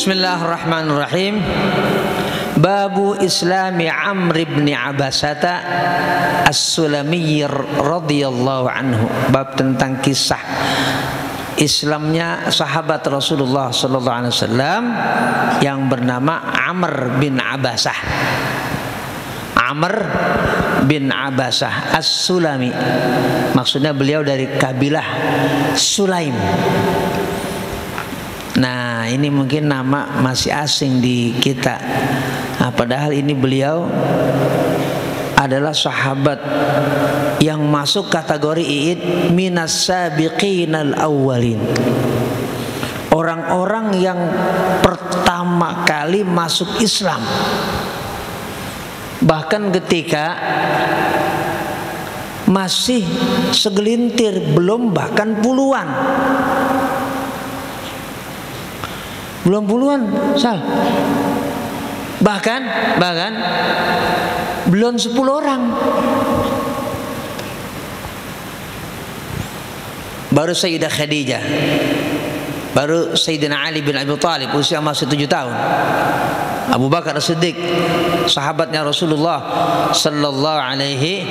Bismillahirrahmanirrahim. Babu Islami Amr bin Abasata As-Sulami radhiyallahu anhu. Bab tentang kisah Islamnya sahabat Rasulullah sallallahu alaihi wasallam yang bernama Amr bin Abasah. Amr bin Abasah As-Sulami. Maksudnya beliau dari kabilah Sulaim. Nah, ini mungkin nama masih asing di kita. Nah, padahal ini beliau adalah sahabat yang masuk kategori i'id minas sabiqinal awwalin. Orang-orang yang pertama kali masuk Islam. Bahkan ketika masih segelintir, belum bahkan puluhan. Belum puluhan, Sal. Bahkan belum 10 orang. Baru Sayyidah Khadijah, baru Sayyidina Ali bin Abi Thalib usia masih 7 tahun. Abu Bakar As-Siddiq, sahabatnya Rasulullah sallallahu alaihi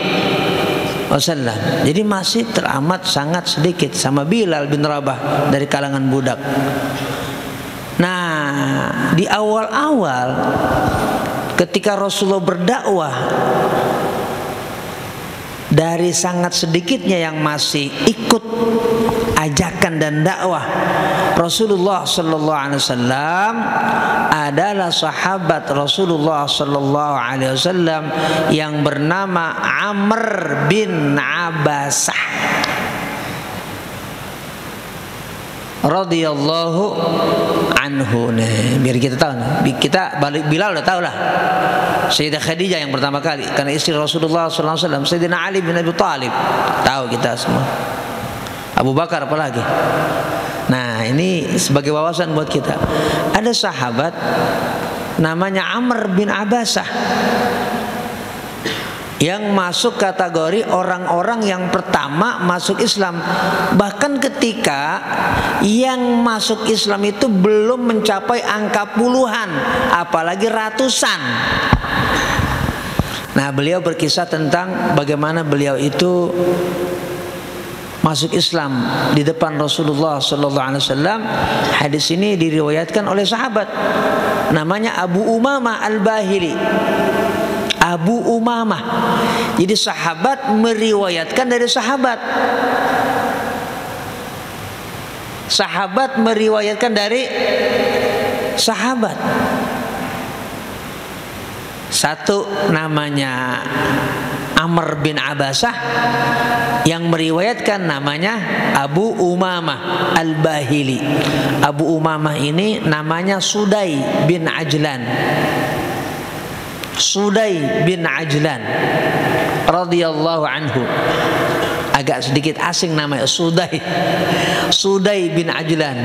wasallam. Jadi masih teramat sangat sedikit, sama Bilal bin Rabah dari kalangan budak. Nah, di awal-awal ketika Rasulullah berdakwah, dari sangat sedikitnya yang masih ikut ajakan dan dakwah Rasulullah sallallahu alaihi wasallam adalah sahabat Rasulullah sallallahu alaihi wasallam yang bernama Amr bin Abasah radhiyallahu anhu. Nih, biar kita tahu nih. Kita balik Bilal udah tahu lah. Sayyidah Khadijah yang pertama kali karena istri Rasulullah sallallahu alaihi wasallam. Sayyidina Ali bin Abi Thalib tahu kita semua. Abu Bakar apalagi. Nah, ini sebagai wawasan buat kita. Ada sahabat namanya Amr bin Abasah yang masuk kategori orang-orang yang pertama masuk Islam. Bahkan ketika yang masuk Islam itu belum mencapai angka puluhan, apalagi ratusan. Nah, beliau berkisah tentang bagaimana beliau itu masuk Islam di depan Rasulullah sallallahu alaihi wasallam. Hadis ini diriwayatkan oleh sahabat namanya Abu Umamah Al-Bahili. Abu Umamah. Jadi sahabat meriwayatkan dari sahabat. Sahabat meriwayatkan dari sahabat. Satu namanya Amr bin Abasah, yang meriwayatkan namanya Abu Umamah Al-Bahili. Abu Umamah ini namanya Sudai bin Ajlan. Sudai bin Ajlan radhiyallahu anhu. Agak sedikit asing namanya Sudai. Sudai bin Ajlan.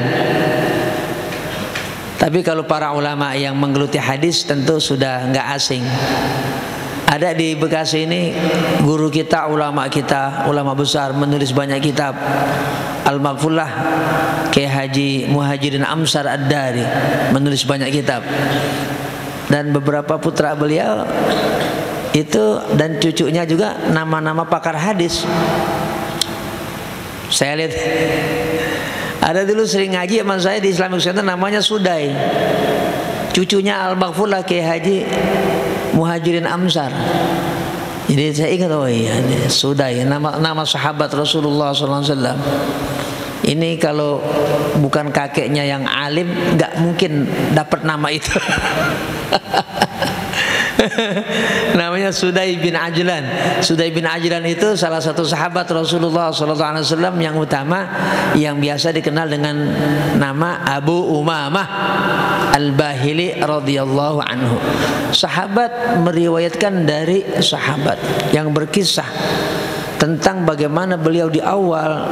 Tapi kalau para ulama yang menggeluti hadis tentu sudah nggak asing. Ada di Bekasi ini guru kita, ulama kita, ulama besar, menulis banyak kitab. Al-Maghfurlah Kiai Haji Muhajirin Amsar Ad-Dari menulis banyak kitab. Dan beberapa putra beliau itu dan cucunya juga nama-nama pakar hadis. Saya lihat ada dulu sering ngaji sama saya di Islamic Center namanya Sudai. Cucunya Al-Maghfurlah Kiai Haji Muhajirin Amsar. Jadi saya ingat, oh iya, Sudai, nama sahabat Rasulullah SAW. Ini kalau bukan kakeknya yang alim, nggak mungkin dapat nama itu. Namanya Sudai bin Ajlan. Sudai bin Ajlan itu salah satu sahabat Rasulullah SAW yang utama, yang biasa dikenal dengan nama Abu Umamah Al-Bahili radhiyallahu anhu. Sahabat meriwayatkan dari sahabat yang berkisah tentang bagaimana beliau di awal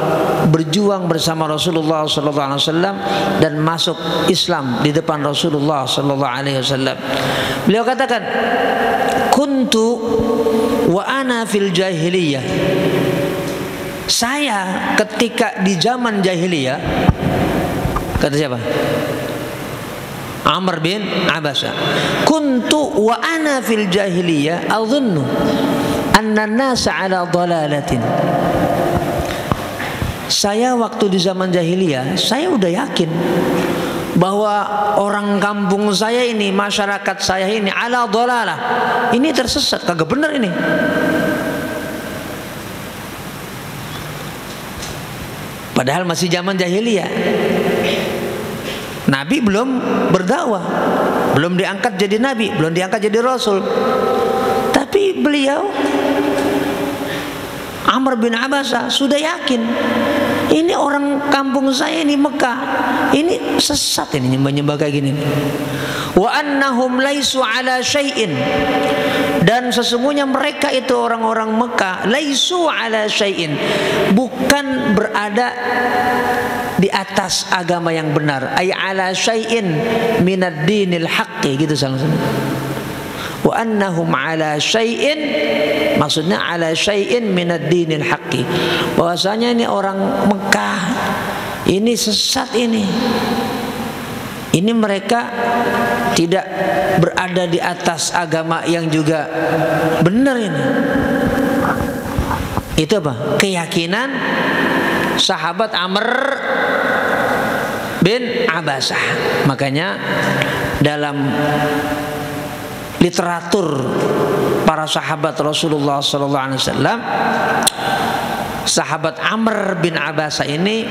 berjuang bersama Rasulullah SAW dan masuk Islam di depan Rasulullah SAW. Beliau katakan, kuntu wa ana fil jahiliyah. Saya ketika di zaman jahiliyah, kata siapa? Amr bin Abasa. Kuntu wa ana fil jahiliyah adhunnu anna an-nasa ala dhalalatin. Saya waktu di zaman jahiliyah, saya udah yakin bahwa orang kampung saya ini, masyarakat saya ini ala dhalalah. Ini tersesat, kagak bener ini. Padahal masih zaman jahiliyah. Nabi belum berdakwah, belum diangkat jadi nabi, belum diangkat jadi rasul. Tapi beliau Amr bin Abasa sudah yakin ini orang kampung saya ini Mekah ini sesat, ini nyembah-nyembah kayak gini. Wa annahum laisu ala syai'in, dan sesungguhnya mereka itu orang-orang Mekah laisu ala syai'in, bukan berada di atas agama yang benar, ay ala syai'in minad dinil haqqi, gitu sama-sama. Wa annahum ala syai'in, maksudnya ala syai'in minad dinil haqqi, bahwasanya ini orang Mekah ini sesat, ini mereka tidak berada di atas agama yang juga benar ini. Itu apa? Keyakinan sahabat Amr bin Abasah. Makanya dalam literatur para sahabat Rasulullah SAW, sahabat Amr bin Abasa ini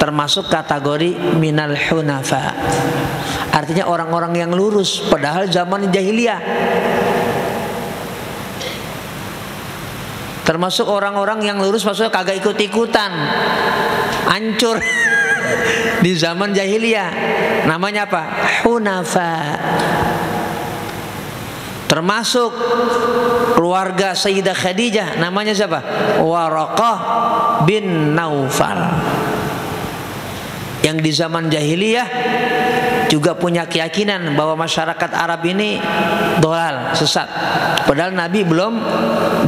termasuk kategori minal hunafa, artinya orang-orang yang lurus padahal zaman jahiliyah. Termasuk orang-orang yang lurus, maksudnya kagak ikut-ikutan hancur di zaman jahiliyah. Namanya apa? Hunafa. Termasuk keluarga Sayyidah Khadijah, namanya siapa? Waraqah bin Naufal, yang di zaman jahiliyah juga punya keyakinan bahwa masyarakat Arab ini dolal, sesat. Padahal Nabi belum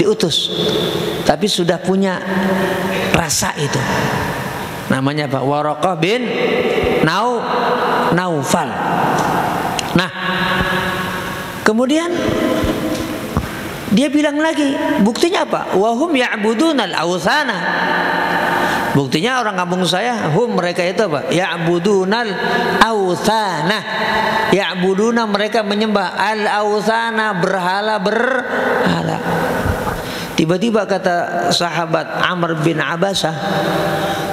diutus, tapi sudah punya rasa itu. Namanya apa? Waraqah bin Naufal. Nah, kemudian dia bilang lagi, buktinya apa? Wahum ya'budunal awthana. Buktinya orang kampung saya, mereka itu apa? Ya'budunal awthana. Ya'buduna, mereka menyembah al-awthana, berhala. Tiba-tiba kata sahabat Amr bin Abasah,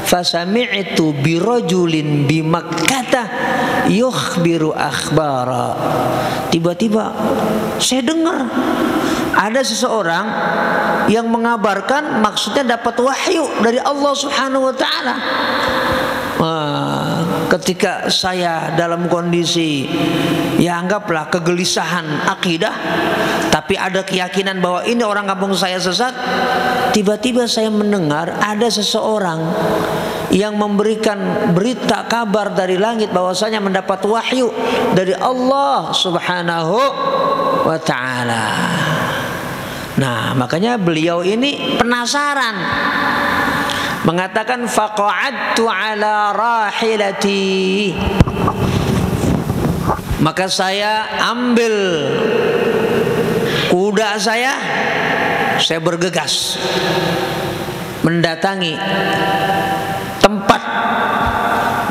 fasami'tu birajulin bimakkata yukhbiru akhbara. Tiba-tiba saya dengar ada seseorang yang mengabarkan, maksudnya dapat wahyu dari Allah Subhanahu wa taala. Ketika saya dalam kondisi, ya anggaplah kegelisahan akidah, tapi ada keyakinan bahwa ini orang kampung saya sesat, tiba-tiba saya mendengar ada seseorang yang memberikan berita kabar dari langit bahwasanya mendapat wahyu dari Allah Subhanahu wa taala. Nah, makanya beliau ini penasaran, mengatakan faqa'adtu ala rahilati, maka saya ambil kuda saya bergegas mendatangi tempat,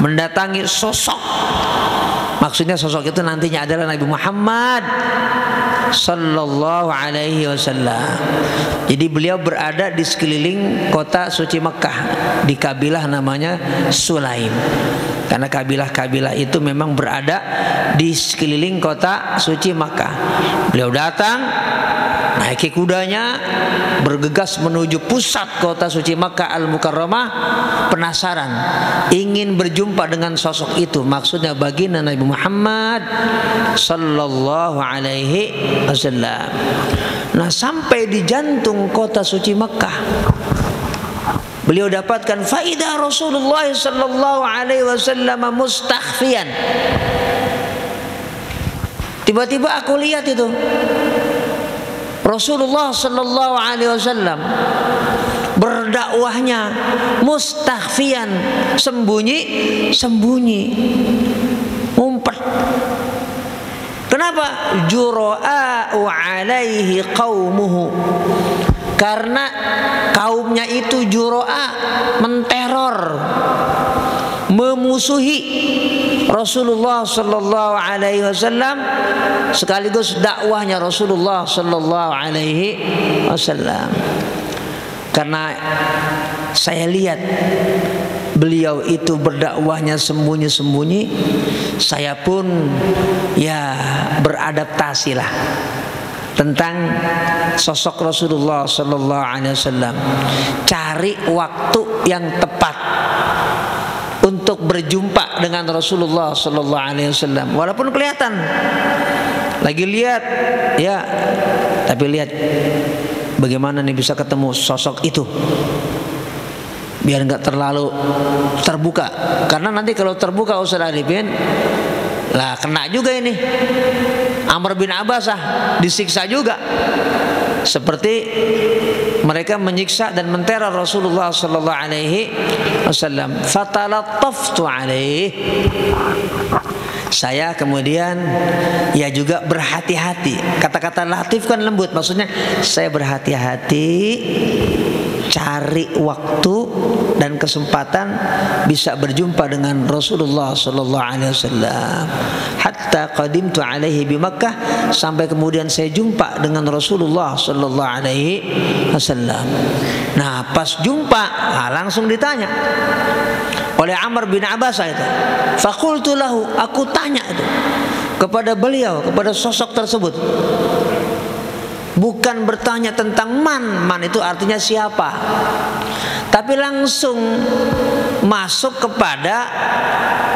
mendatangi sosok. Maksudnya sosok itu nantinya adalah Nabi Muhammad sallallahu alaihi wasallam. Jadi beliau berada di sekeliling kota suci Mekah, di kabilah namanya Sulaim. Karena kabilah-kabilah itu memang berada di sekeliling kota suci Mekah. Beliau datang, naiki kudanya, bergegas menuju pusat kota suci Makkah Al-Mukarramah, penasaran, ingin berjumpa dengan sosok itu, maksudnya baginda Nabi Muhammad sallallahu alaihi wasallam. Nah, sampai di jantung kota suci Makkah, beliau dapatkan faidah Rasulullah sallallahu alaihi wasallam mustakhfiyan. Tiba-tiba aku lihat itu Rasulullah sallallahu alaihi wasallam berdakwahnya mustakhfiyan, sembunyi-sembunyi, ngumpet. Kenapa? Jura'a'u alaihi qaumuhu. Karena kaumnya itu jura'a, menteror, memusuhi Rasulullah sallallahu alaihi wasallam sekaligus dakwahnya Rasulullah sallallahu alaihi wasallam. Karena saya lihat beliau itu berdakwahnya sembunyi-sembunyi, saya pun ya beradaptasi lah tentang sosok Rasulullah sallallahu alaihi wasallam. Cari waktu yang tepat untuk berjumpa dengan Rasulullah sallallahu alaihi wasallam. Walaupun kelihatan lagi lihat ya, tapi lihat bagaimana nih bisa ketemu sosok itu, biar nggak terlalu terbuka. Karena nanti kalau terbuka Ustaz Arifin, lah kena juga ini. Amr bin Abbasah disiksa juga, seperti mereka menyiksa dan menteror Rasulullah sallallahu alaihi wasallam. Fatalattaftu alaihi. Saya kemudian ya juga berhati-hati. Kata-kata latif kan lembut, maksudnya saya berhati-hati cari waktu dan kesempatan bisa berjumpa dengan Rasulullah sallallahu alaihi wasallam. Hatta qadimtu alaihi bi Makkah, sampai kemudian saya jumpa dengan Rasulullah sallallahu alaihi wasallam. Nah, pas jumpa langsung ditanya oleh Amr bin Abbasah itu. Faqultu lahu, aku tanya itu kepada beliau, kepada sosok tersebut. Bukan bertanya tentang man itu artinya siapa, tapi langsung masuk kepada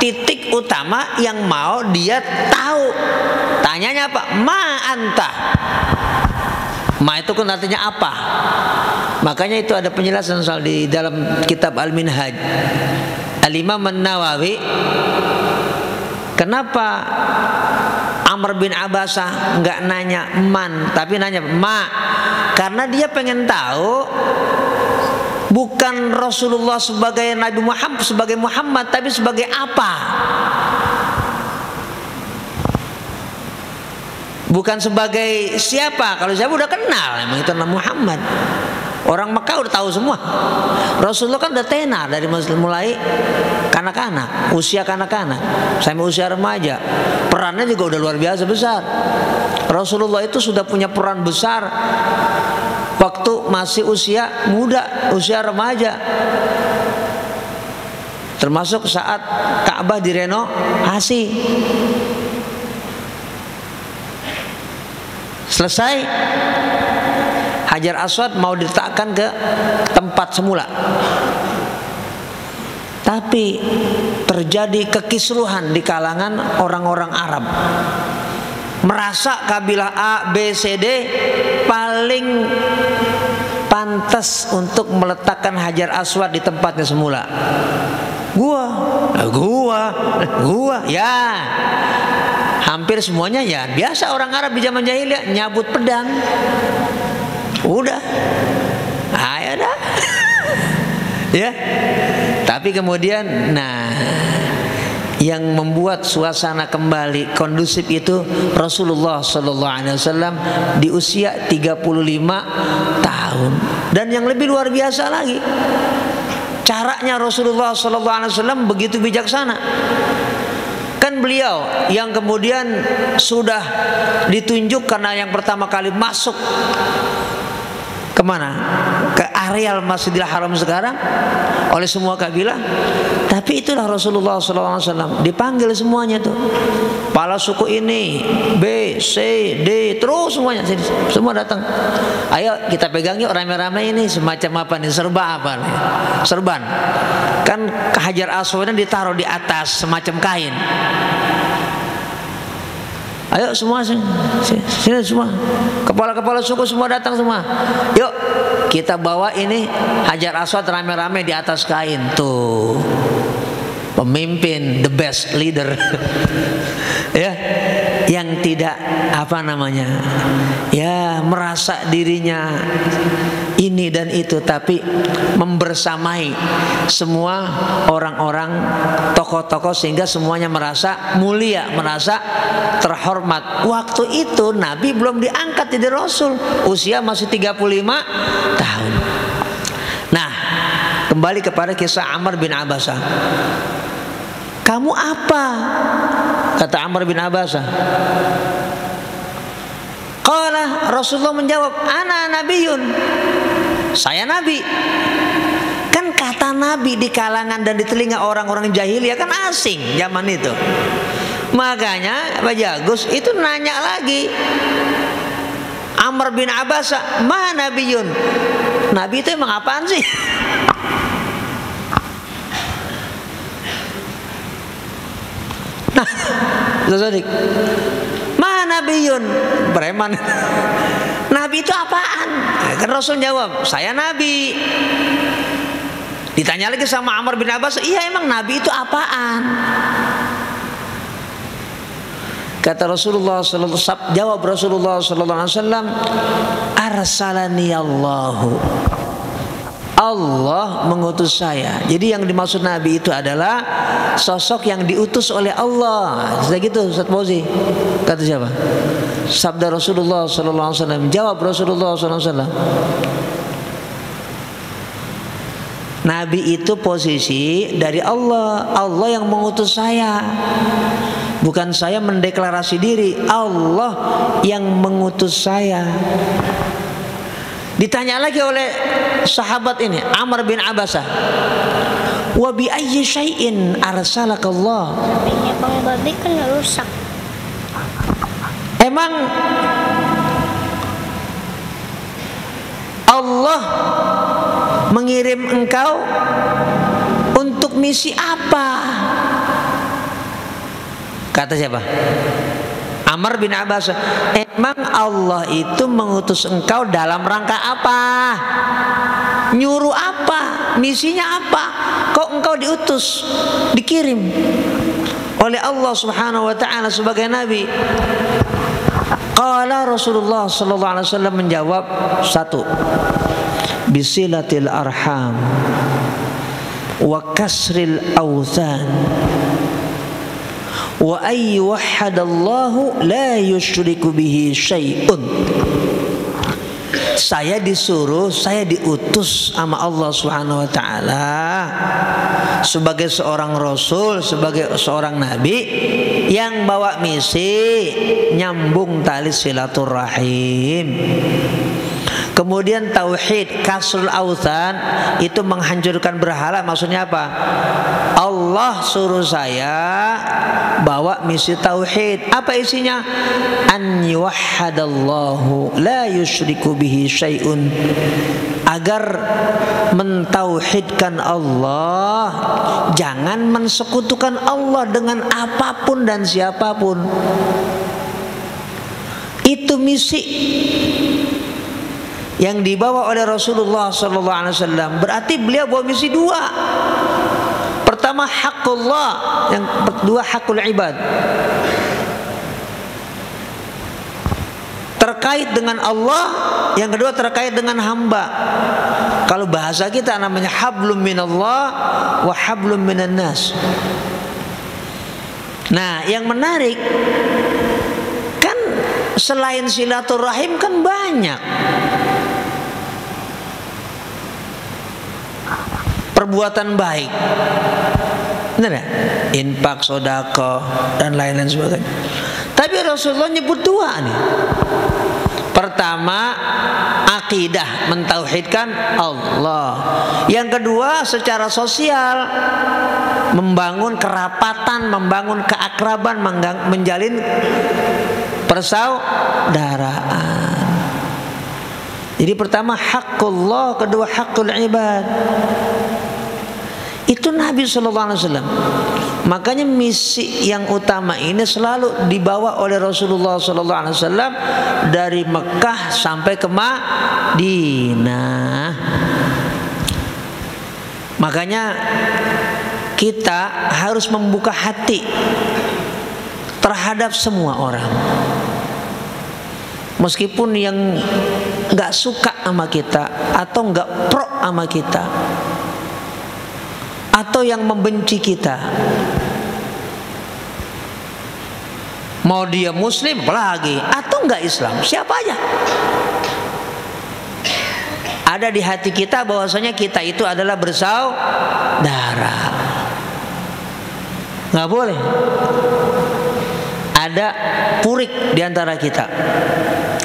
titik utama yang mau dia tahu. Tanyanya apa? Ma anta. Ma itu kan artinya apa. Makanya itu ada penjelasan soal di dalam kitab Al-Minhaj Al-Imam An-Nawawi. Kenapa Amr bin Abbasah nggak nanya man tapi nanya ma? Karena dia pengen tahu bukan Rasulullah sebagai Nabi Muhammad, sebagai Muhammad, tapi sebagai apa? Bukan sebagai siapa. Kalau siapa udah kenal, emang itu Nabi Muhammad. Orang Mekah udah tahu semua. Rasulullah kan udah tenar dari mulai kanak-kanak, usia kanak-kanak sampai usia remaja. Perannya juga udah luar biasa besar. Rasulullah itu sudah punya peran besar waktu masih usia muda, usia remaja. Termasuk saat Ka'bah direnovasi. Selesai, Hajar Aswad mau diletakkan ke tempat semula, tapi terjadi kekisruhan di kalangan orang-orang Arab. Merasa kabilah A, B, C, D paling pantas untuk meletakkan Hajar Aswad di tempatnya semula. Gua, ya. Hampir semuanya ya biasa orang Arab di zaman jahiliyah nyabut pedang. Udah, ayo dah. Ya. Tapi kemudian, nah, yang membuat suasana kembali kondusif itu Rasulullah sallallahu alaihi wasallam di usia 35 tahun. Dan yang lebih luar biasa lagi, caranya Rasulullah sallallahu alaihi wasallam begitu bijaksana. Kan beliau yang kemudian sudah ditunjuk karena yang pertama kali masuk kemana? Ke areal Masjidil Haram sekarang oleh semua kabilah. Tapi itulah Rasulullah SAW dipanggil semuanya tuh. Kepala suku ini, B, C, D, terus semuanya semua datang. Ayo kita pegang yuk rame-rame ini semacam apa nih? Serba apa nih? Serban. Kan Hajar Aswadnya ditaruh di atas semacam kain. Ayo semua sini semua. Kepala-kepala suku semua datang semua. Yuk kita bawa ini Hajar Aswad rame-rame di atas kain tuh. Pemimpin, the best leader. Ya, yang tidak apa namanya? Ya, merasa dirinya ini dan itu, tapi membersamai semua orang-orang tokoh-tokoh sehingga semuanya merasa mulia, merasa terhormat. Waktu itu Nabi belum diangkat jadi Rasul, usia masih 35 tahun. Nah, kembali kepada kisah Amr bin Abasah. Kamu apa? Kata Amr bin Abasah. Qala, Rasulullah menjawab, ana nabiyun, saya nabi. Kan kata nabi di kalangan dan di telinga orang-orang jahiliyah kan asing zaman itu. Makanya Pak Jagus itu nanya lagi, Amr bin Abasah, ma nabiyun, nabi itu emang apaan sih? Nah, Sodik, ma nabiyun, preman. Nabi itu apaan? Kan Rasul jawab, saya nabi. Ditanya lagi sama Amr bin Abbas, iya emang nabi itu apaan? Kata Rasulullah sallallahu alaihi wasallam, jawab Rasulullah sallallahu alaihi wasallam, arsalani Allahu, Allah mengutus saya. Jadi yang dimaksud nabi itu adalah sosok yang diutus oleh Allah. Sudah gitu Ustaz Fauzi. Kata siapa? Sabda Rasulullah sallallahu alaihi wasallam. Jawab Rasulullah sallallahu alaihi wasallam. Nabi itu posisi dari Allah. Allah yang mengutus saya. Bukan saya mendeklarasi diri. Allah yang mengutus saya. Ditanya lagi oleh sahabat ini, Amr bin Abasah, wa bi ayyi syai'in arsalakallah. Tapi Bang Babi kan rusak. Emang Allah mengirim engkau untuk misi apa? Kata siapa? Amr bin Abbas. Emang Allah itu mengutus engkau dalam rangka apa? Nyuruh apa? Misinya apa? Kok engkau diutus, dikirim oleh Allah Subhanahu wa taala sebagai nabi? Qala Rasulullah sallallahu alaihi wasallam menjawab, satu, bisilatil arham wa kasril awthan wa ay wahadallahu la yusyriku bihi syai'un. Saya disuruh, saya diutus sama Allah Subhanahu wa taala sebagai seorang rasul, sebagai seorang nabi yang bawa misi nyambung tali silaturahim. Kemudian tauhid, kasrul authan, itu menghancurkan berhala. Maksudnya apa? Allah suruh saya bawa misi tauhid. Apa isinya? An yuwahhadallahu la yusyriku bihi syai'un. Agar mentauhidkan Allah, jangan mensekutukan Allah dengan apapun dan siapapun. Itu misi yang dibawa oleh Rasulullah SAW. Berarti beliau bawa misi dua. Pertama haqqullah, yang kedua haqqul ibad. Terkait dengan Allah, yang kedua terkait dengan hamba. Kalau bahasa kita namanya hablum minallah wa hablum minan nas. Nah, yang menarik kan selain silaturahim kan banyak perbuatan baik, benar ya? Infak, sedekah dan lain-lain sebagainya. Tapi Rasulullah nyebut dua nih. Pertama, akidah, mentauhidkan Allah. Yang kedua, secara sosial, membangun kerapatan, membangun keakraban, menjalin persaudaraan. Jadi pertama haqqullah, kedua haqqul ibad. Itu Nabi SAW. Makanya misi yang utama ini selalu dibawa oleh Rasulullah SAW dari Mekah sampai ke Madinah. Makanya kita harus membuka hati terhadap semua orang. meskipun yang nggak suka sama kita atau nggak pro sama kita atau yang membenci kita, mau dia muslim apalagi atau nggak Islam, siapa aja, ada di hati kita bahwasanya kita itu adalah bersaudara. Nggak boleh ada purik di antara kita.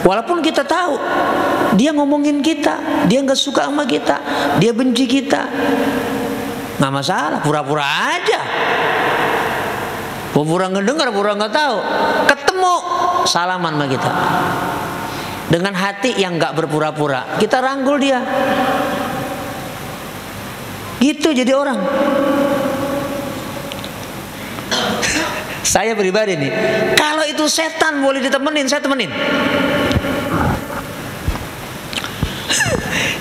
Walaupun kita tahu dia ngomongin kita, dia nggak suka sama kita, dia benci kita, nggak masalah, pura-pura aja, pura-pura ngedengar, pura nggak tahu. Ketemu salaman sama kita dengan hati yang nggak berpura-pura, kita rangkul dia. Gitu jadi orang. Saya pribadi nih, kalau itu setan boleh ditemenin, saya temenin.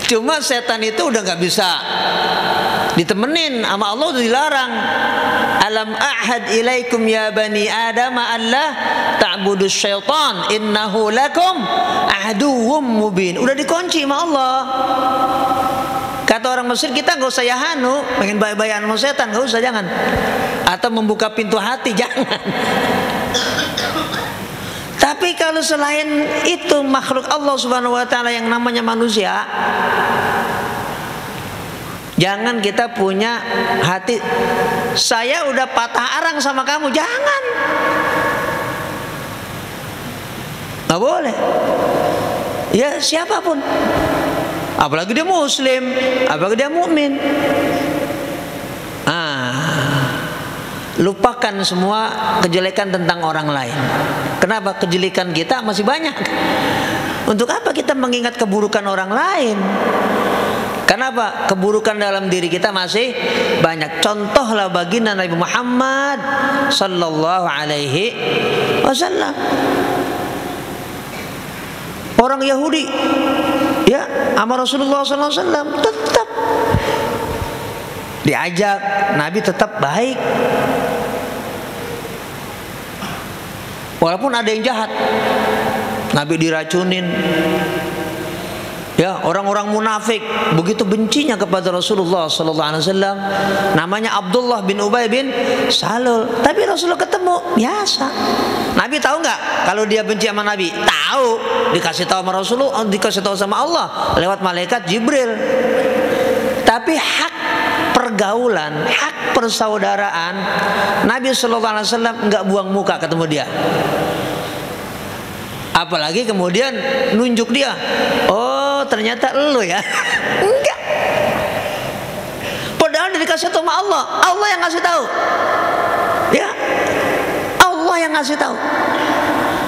Cuma setan itu udah nggak bisa ditemenin, sama Allah udah dilarang. Alam a'had ilaikum ya bani Adam Allah ta'budus syaitan innahu lakum aduwwum mubin. Udah dikunci sama Allah. Kata orang Mesir, kita nggak usah yahanu, pengen bayi-bayian sama setan, nggak usah, jangan. Atau membuka pintu hati, jangan. Tapi kalau selain itu makhluk Allah Subhanahu wa taala yang namanya manusia, jangan kita punya hati saya udah patah arang sama kamu, jangan. Nggak boleh. Ya siapapun, apalagi dia muslim, apalagi dia mukmin. Lupakan semua kejelekan tentang orang lain. Kenapa? Kejelekan kita masih banyak. Untuk apa kita mengingat keburukan orang lain? Kenapa? Keburukan dalam diri kita masih banyak. Contohlah baginda Nabi Muhammad sallallahu alaihi wasallam. Orang Yahudi ya sama Rasulullah sallallahu alaihi wasallam tetap diajak, Nabi tetap baik. Walaupun ada yang jahat, Nabi diracunin. Ya, orang-orang munafik begitu bencinya kepada Rasulullah sallallahu alaihi wasallam. Namanya Abdullah bin Ubay bin Salul. Tapi Rasulullah ketemu biasa. Nabi tahu nggak kalau dia benci sama Nabi? Tahu. Dikasih tahu sama Rasulullah, dikasih tahu sama Allah lewat malaikat Jibril. Tapi hak pergaulan, hak persaudaraan, Nabi sallallahu alaihi wasallam nggak buang muka ketemu dia. Apalagi kemudian nunjuk dia. Oh, ternyata elu ya. Enggak. Padahal dikasih tahu sama Allah. Allah yang ngasih tahu. Ya. Allah yang ngasih tahu.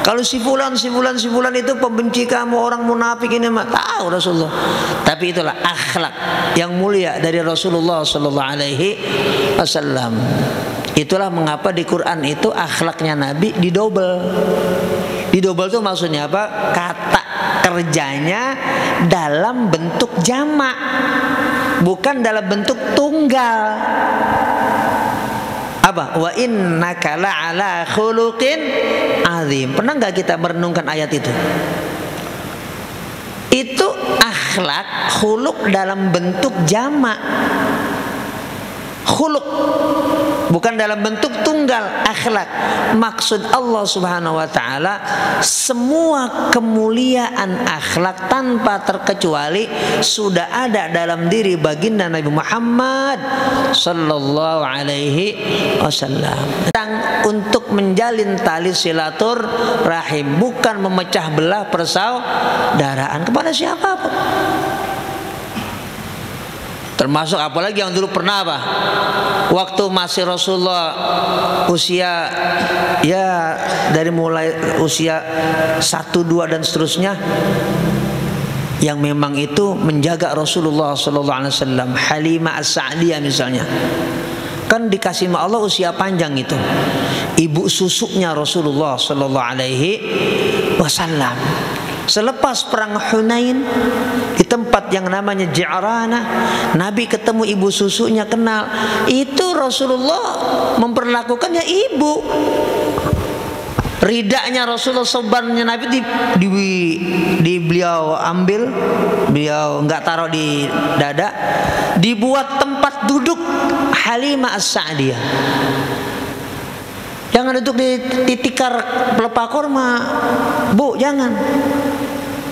Kalau si fulan itu pembenci kamu, orang munafik ini mah tahu Rasulullah. Tapi itulah akhlak yang mulia dari Rasulullah sallallahu alaihi wasallam. Itulah mengapa di Quran itu akhlaknya Nabi didobel. Didobel itu maksudnya apa? Kata kerjanya dalam bentuk jamak, bukan dalam bentuk tunggal. Apa? Wa innaka la'ala khuluqin azim. Pernah nggak kita merenungkan ayat itu? Itu akhlak, khuluq dalam bentuk jamak. Khuluq bukan dalam bentuk tunggal, akhlak. Maksud Allah Subhanahu wa taala, semua kemuliaan akhlak tanpa terkecuali sudah ada dalam diri baginda Nabi Muhammad sallallahu alaihi wasallam. Untuk menjalin tali silaturahim, bukan memecah belah persaudaraan kepada siapapun. Termasuk apalagi yang dulu pernah apa? Waktu masih Rasulullah usia ya dari mulai usia 1, 2 dan seterusnya, yang memang itu menjaga Rasulullah sallallahu alaihi wasallam, Halimah As-Sa'diyah misalnya. Kan dikasih sama Allah usia panjang itu. Ibu susuknya Rasulullah sallallahu alaihi wasallam. Selepas perang Hunain di tempat yang namanya Ji'rana, Nabi ketemu ibu susunya, kenal. Itu Rasulullah memperlakukannya ibu. ridanya Rasulullah, sorbannya Nabi di beliau ambil, beliau nggak taruh di dada, dibuat tempat duduk Halimah As-Sa'diyah. Jangan duduk di tikar pelepah korma, Bu, jangan,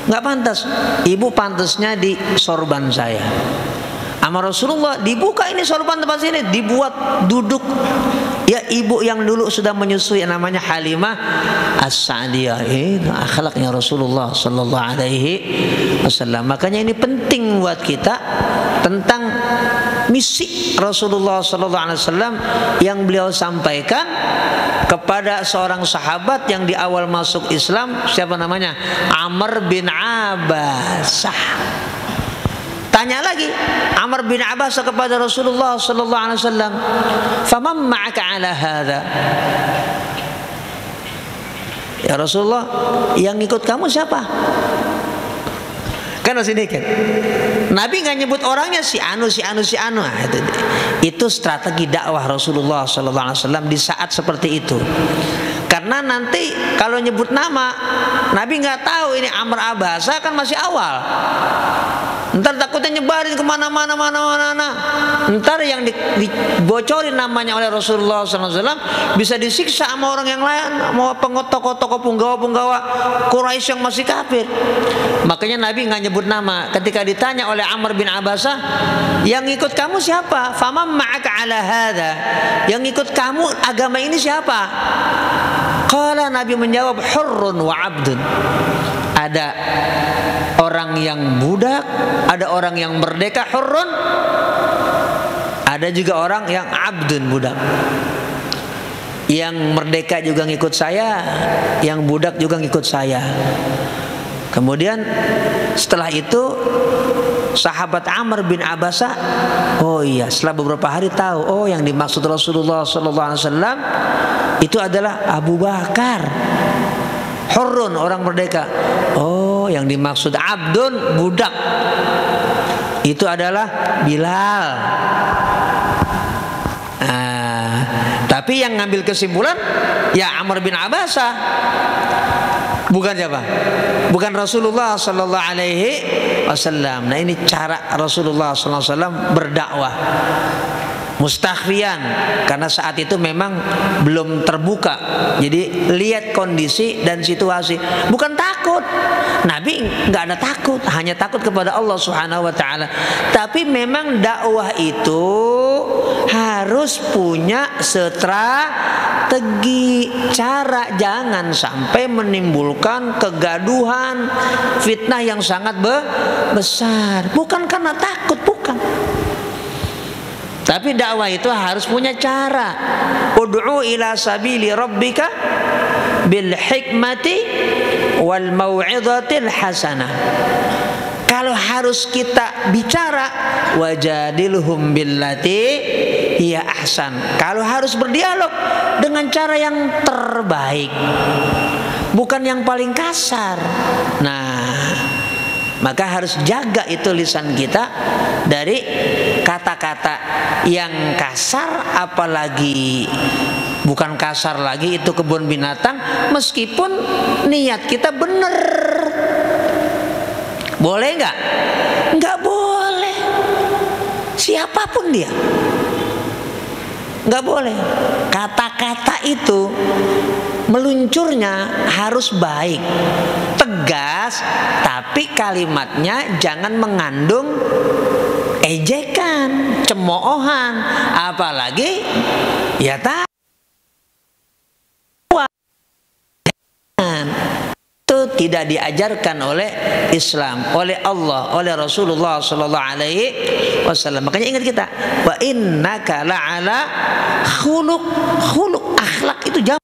nggak pantas. Ibu pantasnya di sorban saya. Sama Rasulullah dibuka ini sorban tempat sini, dibuat duduk. Ya, ibu yang dulu sudah menyusui namanya Halimah As-Sa'diyah. Ini akhlaknya Rasulullah sallallahu alaihi wasallam. Makanya ini penting buat kita tentang misi Rasulullah sallallahu alaihi wasallam yang beliau sampaikan kepada seorang sahabat yang di awal masuk Islam. Siapa namanya? Amr bin Abbasah. Tanya lagi Amr bin Abbas kepada Rasulullah sallallahu alaihi wasallam, "Faman ma'aka 'ala hadza?" Ya Rasulullah, yang ikut kamu siapa? Kan masih dikit. Nabi nggak nyebut orangnya, si anu. Nah, itu strategi dakwah Rasulullah sallallahu alaihi wasallam di saat seperti itu. Karena nanti kalau nyebut nama, Nabi nggak tahu ini Amr Abbasah, kan masih awal. Ntar takutnya nyebarin kemana-mana. Ntar yang dibocorin namanya oleh Rasulullah SAW bisa disiksa sama orang yang lain, mau tokoh-tokoh punggawa Quraisy yang masih kafir. Makanya Nabi nggak nyebut nama. Ketika ditanya oleh Amr bin Abbasah, yang ikut kamu siapa? Faman ma'aka 'ala hadza? Yang ikut kamu agama ini siapa? Qala, Nabi menjawab, hurrun wa 'abdun. Ada orang yang budak, ada orang yang merdeka hurrun, ada juga orang yang abdun, budak. Yang merdeka juga ngikut saya, yang budak juga ngikut saya. Kemudian setelah itu sahabat Amr bin Abbasah, oh iya, setelah beberapa hari tahu, oh yang dimaksud Rasulullah SAW itu adalah Abu Bakar. Hurrun, orang merdeka. Oh, yang dimaksud abdun, budak, itu adalah Bilal. Tapi yang ngambil kesimpulan ya Amr bin Abbasah, bukan siapa? Bukan Rasulullah sallallahu alaihi wasallam. Nah, ini cara Rasulullah sallallahu alaihi wasallam berdakwah. Mustakhfiyan, karena saat itu memang belum terbuka. Jadi lihat kondisi dan situasi. Bukan takut. Nabi nggak ada takut, hanya takut kepada Allah Subhanahu wa taala. Tapi memang dakwah itu harus punya strategi, cara, jangan sampai menimbulkan kegaduhan, fitnah yang sangat besar. Bukan karena takut, bukan. Tapi dakwah itu harus punya cara. Ud'u ila sabili rabbika bil hikmati wal mau'izatil hasanah. Kalau harus kita bicara, wajadilhum billati hiya ahsan. Kalau harus berdialog dengan cara yang terbaik, bukan yang paling kasar. Nah, maka harus jaga itu lisan kita dari kata-kata yang kasar, apalagi bukan kasar lagi, itu kebun binatang, meskipun niat kita benar. Boleh nggak? Nggak boleh. Siapapun dia, nggak boleh. Kata-kata itu meluncurnya harus baik, tegas, tapi kalimatnya jangan mengandung ejekan, cemoohan, apalagi ya itu tidak diajarkan oleh Islam, oleh Allah, oleh Rasulullah sallallahu alaihi wasallam. Makanya ingat kita, wa innaka la'ala khuluq. Akhlak itu jam,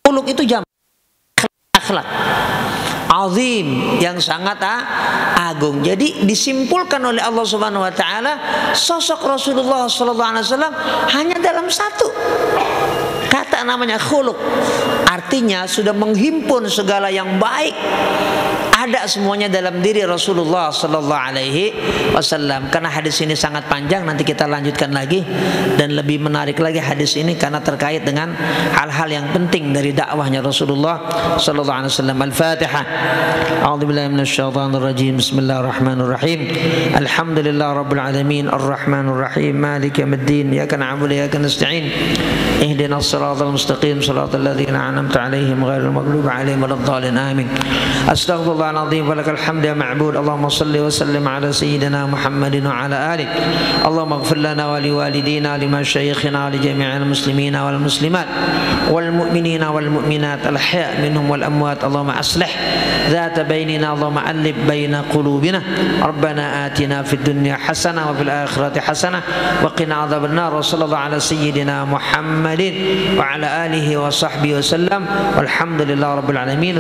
khuluq itu jam, akhlak azim, yang sangat agung. Jadi disimpulkan oleh Allah Subhanahu wa taala, sosok Rasulullah sallallahu alaihi wasallam hanya dalam satu kata, namanya khuluq. Artinya sudah menghimpun segala yang baik ada semuanya dalam diri Rasulullah sallallahu alaihi wasallam. Karena hadis ini sangat panjang, nanti kita lanjutkan lagi, dan lebih menarik lagi hadis ini karena terkait dengan hal-hal yang penting dari dakwahnya Rasulullah sallallahu alaihi wasallam. Al-Fatihah. A'udzubillahi minasyaitonir rajim. Bismillahirrahmanirrahim. Alhamdulillah rabbil alamin arrahmanir rahim maliki yaumiddin iyyaka na'budu wa iyyaka nasta'in ihdinas siratal mustaqim siratal ladzina an'amta 'alaihim ghairil maghdubi 'alaihim waladdallin amin. Astaghfirullahaladzim wa lakal hamdu ya ma'bud. Allahumma salli wa sallim ala sayyidina Muhammadin wa ala alihi. Allahumma ighfir lana wa liwalidina li masyayikhina li jami'il muslimina wal muslimat wal mu'minina wal mu'minat al ahya' minhum wal amwat. Allahumma aslih ذات بيننا اللهم ألف بين قلوبنا ربنا آتنا في الدنيا حسنة وفي الآخرة حسنة وقنا عذاب النار. وصلى الله على سيدنا محمد وعلى آله وصحبه وسلم والحمد لله رب العالمين.